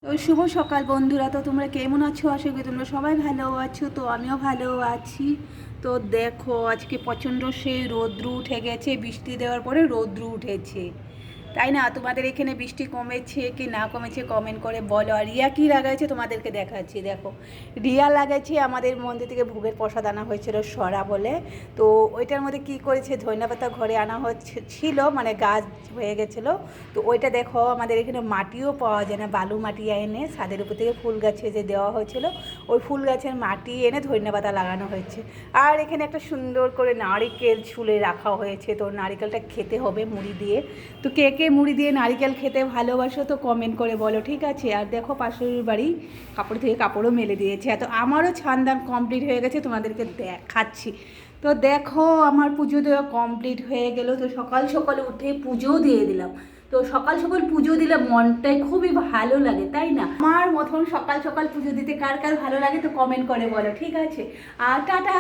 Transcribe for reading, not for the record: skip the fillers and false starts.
তো শুভ সকাল বন্ধুরা। তো তোমরা কেমন আছো? আশা করি তোমরা সবাই ভালো আছো। তো আমিও ভালো আছি। তো দেখো আজকে প্রচণ্ড সেই রৌদ্র উঠে গেছে, বৃষ্টি দেওয়ার পরে রৌদ্র উঠেছে, তাই না? তোমাদের এখানে বৃষ্টি কমেছে কি না কমেছে কমেন্ট করে বলো। আর রিয়া কী লাগাইছে তোমাদেরকে দেখাচ্ছি। দেখো, রিয়া লাগাইছে আমাদের মন্দির থেকে ভোগের প্রসাদ আনা হয়েছিল সরা বলে। তো ওইটার মধ্যে কি করেছে, ধনেপাতা ঘরে আনা ছিল, মানে গাছ হয়ে গেছিলো। তো ওইটা দেখো, আমাদের এখানে মাটিও পাওয়া যায় না, বালু মাটি এনে ছাদের উপর থেকে ফুল গাছে যে দেওয়া হয়েছিল, ওই ফুল গাছের মাটি এনে ধনেপাতা লাগানো হয়েছে। আর এখানে একটা সুন্দর করে নারিকেল ছুলে রাখা হয়েছে। তো নারিকেলটা খেতে হবে মুড়ি দিয়ে। তো কে কে মুড়ি দিয়ে নারিকেল খেতে ভালোবাসো তো কমেন্ট করে বলো, ঠিক আছে? আর দেখো পাশের বাড়ি কাপড় থেকে কাপড়ও মেলে দিয়েছে। তো আমারও ছানদান কমপ্লিট হয়ে গেছে, তোমাদেরকে দেখাচ্ছি। তো দেখো আমার পুজো দেওয়া কমপ্লিট হয়ে গেল। তো সকাল সকালে উঠে পুজোও দিয়ে দিলাম। তো সকাল সকাল পুজো দিলে মনটাই খুবই ভালো লাগে, তাই না? আমার মতন সকাল সকাল পুজো দিতে কার কার ভালো লাগে তো কমেন্ট করে বলো, ঠিক আছে? আর টাটা।